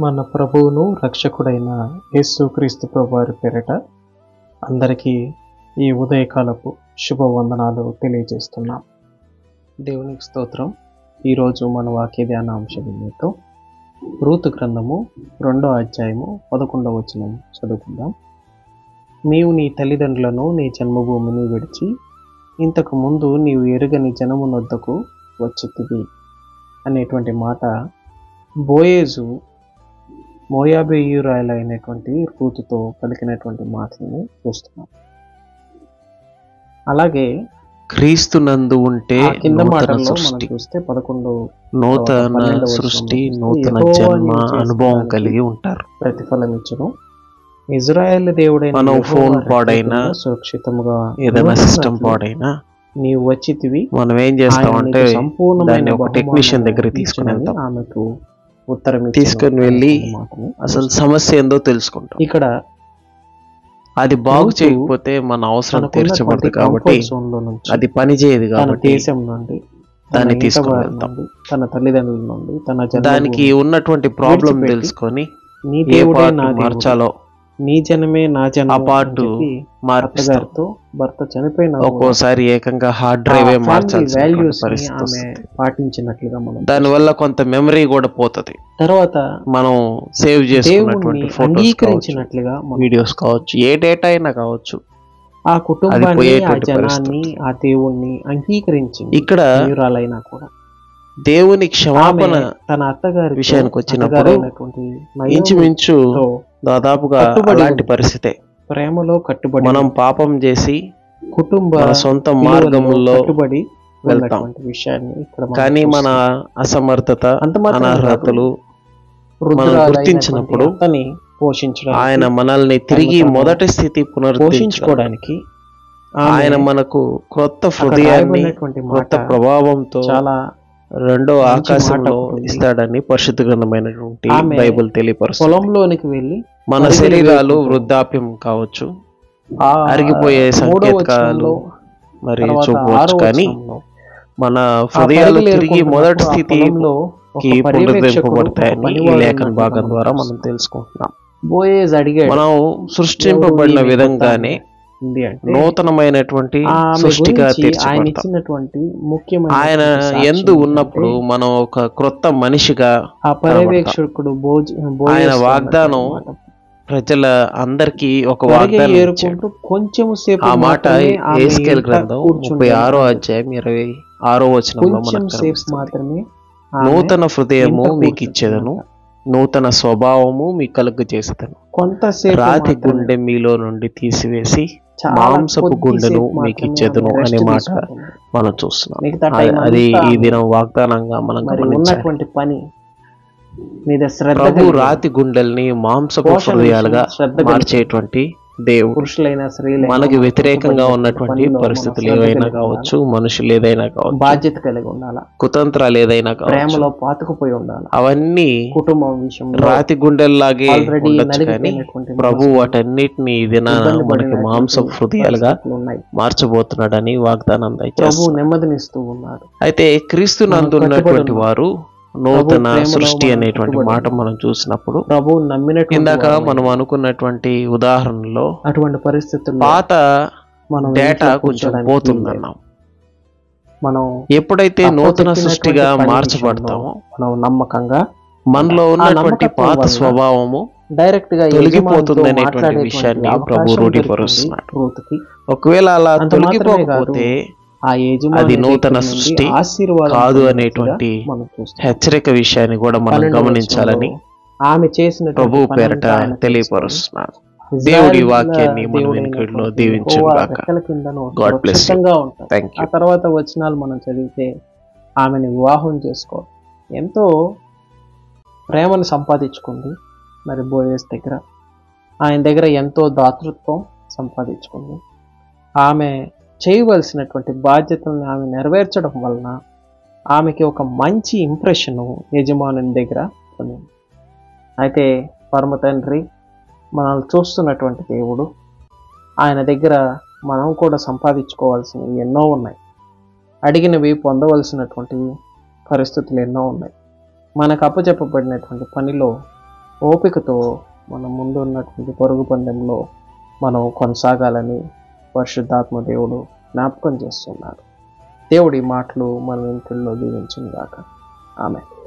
మన ప్రభువును రక్షకుడైన యేసుక్రీస్తు ప్రభువారి పేరిట అందరికీ ఈ ఉదయకాలపు శుభవందనాలు తెలియజేస్తున్నాం. దేవునికి స్తోత్రం. ఈరోజు మన వాక్య ధ్యానాంశం నిమిత్తం రూతు గ్రంథము 2వ అధ్యాయము 11వ వచనం చదువుకుందాం. నీవు నీ తల్లిదండ్రులను నీ జన్మభూమిని విడిచి ఇంతకు ముందు నీవు ఎరుగని జనమునొద్దకు వచ్చితివి అనేటువంటి మాట బోయేజు మోయాబీయురాలైనటువంటి రూతుతో పలికినటువంటి మాటలను చూస్తున్నాం. అలాగే క్రీస్తునందు ఉంటే కింద నూతన మాటల్లో మనం సృష్టి, చూస్తే 11 నూతన సృష్టి, నూతన జన్మ అనుభవం కలిగి ఉంటారు. ప్రతిఫలం ఇచ్చును. ఇజ్రాయెల్ దేవుడైన మనం యెహోవా ఫోన్ రక్షకుడు పాడైనా, సురక్షితముగా ఏదైనా సిస్టమ్ పాడైనా నీవు వచ్చితివి. మనం ఏం చేస్తామంటే ఆయన నీకు సంపూర్ణమైన దాన్ని ఒక టెక్నీషియన్ దగ్గర తీసుకుని బహుమానము వెళ్తాం. ఆమెకు ఉత్తరం ఇచ్చెను తీసుకుని వెళ్ళి అనే మాటని అసలు సమస్య ఏందో తెలుసుకుంటాం. ఇక్కడ అది బాగు రూతు చేయకపోతే మన అవసరం తీర్చబడదు తనకున్నటువంటి కాబట్టి కంఫర్ట్ జోన్ లో నుంచి, అది పని చేయదు తన కాబట్టి దేశం నుండి, దాన్ని తన తీసుకుని ఇంటి వారి వెళ్తాం. నుండి, తన తల్లిదండ్రుల నుండి, తన దానికి జన్మభూమి ఉన్నటువంటి ప్రాబ్లం విడిచిపెట్టి, తెలుసుకొని నీ ఏ దేవుడే పార్ట్ నా దేవుడు, మార్చాలో నీ జనమే నా ఆ జన్మ పార్ట్ మార్పిస్తాం. అత్తగారితో భర్త చనిపోయిన ఒక్కోసారి ఏకంగా హార్డ్ డ్రైవే మార్చాల్సిన వాల్యూస్ పరిస్థితి ఆమె వస్తుంది. పాటించినట్లుగా మనం దానివల్ల కొంత మెమరీ కూడా పోతుంది. తర్వాత మనం సేవ్ దేవుణ్ణి చేసుకున్నటువంటి ఫోటోస్ కావచ్చు, అంగీకరించినట్లుగా మనం వీడియోస్ కావచ్చు, ఏ డేటా అయినా కావచ్చు, ఆ కుటుంబాన్ని, ఆ పోయేటువంటి జనాన్ని, ఆ దేవుణ్ణి అంగీకరించింది. ఇక్కడ మయూరాలైనా కూడా దేవుని క్షమాపణ ఆమె తన అత్తగారి విషయానికి వచ్చినప్పుడు ఇంచుమించు దాదాపుగా కట్టుబడి అలాంటి ఉంది. పరిస్థితే. ప్రేమలో కట్టుబడి మనం పాపం చేసి కుటుంబ మన సొంత విలువల్లో మార్గంలో కట్టుబడి వెళ్తాం. ఉన్నటువంటి విషయాన్ని ఇక్కడ మనం కానీ మన చూస్తున్నాం. అసమర్థత, అంత మాత్రమే కాదు, అనర్హతలు వృద్ధురాలైనటువంటి గుర్తించినప్పుడు అత్తని పోషించడానికి, ఆయన మనల్ని తిరిగి తను మొదటి స్థితి పునరుద్ధరించుకోవడానికి, పోషించుకోవడానికి ఆమె ఆయన మనకు క్రొత్త అక్కడ హృదయాన్ని రాయబడినటువంటి క్రొత్త మాట ప్రభావంతో చాలా రెండో మంచి ఆకాశంలో మాట ఉంటుంది. ఇస్తాడని పరిశుద్ధ గ్రంథమైనటువంటి ఆమె బైబిల్ తెలియపరుస్తుంది. పొలంలోనికి వెళ్ళి మన పరిగెలు శరీరాలు వేసుకుంటూ, వృద్ధాప్యం కావచ్చు, ఆ అరిగిపోయే 3వ సంకేతాలు వచనంలో, మరి తర్వాత చూపవచ్చు. 6వ కానీ వచనంలో మన ఆ హృదయాలు పరిగెలు తిరిగి ఏరుకుంటున్నప్పుడు మొదటి ఆ స్థితికి పొలంలో ఒక పర్యవేక్షకుడు, ఒక పునరుద్ధరింపబడతాయని ఈ పనివాడు లేఖన ఉన్నట్లుగా భాగం మనం ద్వారా మనం చూస్తున్నాం. తెలుసుకుంటున్నాం. బోయేజ్ అడిగాడు, మనం సృష్టింపబడిన ఎవరు ఈమె విధంగానే కొత్త ఉంది అంటే నూతనమైనటువంటి ఆమె సృష్టిగా గురించి ఆయన తీర్చబడతాం. ఇచ్చినటువంటి ముఖ్యమైన ఆయన ఎందు ఉన్నప్పుడు మనం ఒక క్రొత్త మనిషిగా ఆ పర్యవేక్షకుడు ఆయన వాగ్దానం ప్రజల అందరికీ ఒక వాగ్దానం ఇచ్చాడు. ఏరుకుంటూ కొంచెం సేపు ఆ మాట మాత్రమే ఆమె యెహెజ్కేలు ఇంట గ్రంథం కూర్చుంటుంది. 36వ అధ్యాయం 26వ వచనంలో కొంచెం మనకు సేపు కనిపిస్తుంది. మాత్రమే ఆమె నూతన హృదయము ఇంట మీకు ఇచ్చేదను, కూర్చుంటుందన్నమాట. నూతన స్వభావము మీకు కలుగ చేసేదను, కొంతసేపు రాతి మాత్రమే, గుండె మీలో నుండి తీసివేసి చాలా మాంసపు గుండెను కొద్దిసేపు మీకు మాత్రమే ఇచ్చేదను ఆమె అనే రెస్ట్ మాట తీసుకుంటుంది. మనం చూస్తున్నాం. మిగతా టైం అది అంతా ఈ దినం వాగ్దానంగా మనం మరి గమనించాలి. ఉన్నటువంటి పని మీద శ్రద్ధ ప్రభు కలిగి, రాతి గుండెల్ని మాంసపు పోషణ హృదయాలుగా విషయం శ్రద్ధ కలిగి, మార్చేటువంటి దేవుడు. పురుషులైన స్త్రీలైన మనకి మన వ్యతిరేకంగా కుటుంబంలో ఉన్నటువంటి పనిలో మనం పరిస్థితులు శ్రద్ధ ఏవైనా కలిగి కావచ్చు, ఉండాలి. మనుషులు ఏదైనా కావచ్చు, బాధ్యత కలిగి ఉండాలా, కుతంత్రాలు ఏదైనా కావచ్చు, ప్రేమలో పాతుకుపోయి ఉండాలి. అవన్నీ కుటుంబం విషయంలో రాతి గుండెల్లాగే ఆల్రెడీ ఉండొచ్చు. కానీ నలిగిపోయినటువంటి ప్రభు మనసులు, వాటన్నిటిని ఈ దినాన ఇబ్బంది మనకి పడినటువంటి మాంసపు హృదయాలుగా పరిస్థితులు ఉన్నాయి. మార్చబోతున్నాడని వాగ్దానం ప్రభు దయచేస్తాడు. నెమ్మదినిస్తూ ఉన్నాడు. అయితే క్రీస్తు నందు ఉన్నటువంటి వారు నూతన సృష్టి అనేటువంటి మాట మనం చూసినప్పుడు, ప్రభు నమ్మినటువంటి ఇందాక వారమై మనం అనుకున్నటువంటి ఉదాహరణలో అటువంటి పరిస్థితుల్లో పాత మనం డేటా ఇంట్లో కొంచెం కూర్చోడానికి పోతుందన్నాం. మనం ఎప్పుడైతే నూతన అప్పచెప్పినటువంటి సృష్టిగా పని మార్చబడతామో విషయంలో మనం నమ్మకంగా మనలో ఉన్నటువంటి నమ్మకత్వం పాత వలన స్వభావము డైరెక్ట్ గా తొలగిపోతుంది యజమానితో అనేటువంటి మాట్లాడేటువంటి విషయాన్ని అవకాశం ప్రభు దొరికింది రూఢీపరుస్తున్నాడు. రూతుకి. ఒకవేళ అలా అంత మాత్రమే తొలగిపోకపోతే ఆ యజమాని అది నూతన దగ్గర నుండి సృష్టి ఆశీర్వాదం కాదు పొందినట్లుగా అనేటువంటి మనం చూస్తాం. హెచ్చరిక విషయాన్ని కూడా మనం 12వ గమనించాలని వచనంలో ఆమె చేసిన ప్రభు పేరట తెలియపరుస్తున్నాడు. దేవుడి వాక్యాన్ని మనం వెనుకలో దీవించును గాక. God bless you. Thank you. ఆ తర్వాత వచనాలు మనం చదివితే ఆమెను వివాహం చేసుకో ఎంతో ప్రేమను సంపాదించుకుంది. మరి బోయేజ్ దగ్గర ఆయన దగ్గర ఎంతో దాతృత్వం సంపాదించుకుంది. ఆమె చేయవలసినటువంటి బాధ్యతలను ఆమె నెరవేర్చడం వలన ఆమెకి ఒక మంచి ఇంప్రెషను యజమానుని దగ్గర పొందింది. అయితే పరమ తండ్రి మనల్ని చూస్తున్నటువంటి దేవుడు, ఆయన దగ్గర మనం కూడా సంపాదించుకోవాల్సినవి ఎన్నో ఉన్నాయి. అడిగినవి పొందవలసినటువంటి పరిస్థితులు ఎన్నో ఉన్నాయి. మనకు అప్పచెప్పబడినటువంటి పనిలో ఓపికతో మనం ముందు ఉన్నటువంటి పరుగు పందెంలో మనం కొనసాగాలని పరిశుద్ధాత్మ దేవుడు జ్ఞాపకం చేస్తున్నాడు. దేవుడి మాటలు మన ఇంటిల్లో దీవించును గాక. ఆమేన్.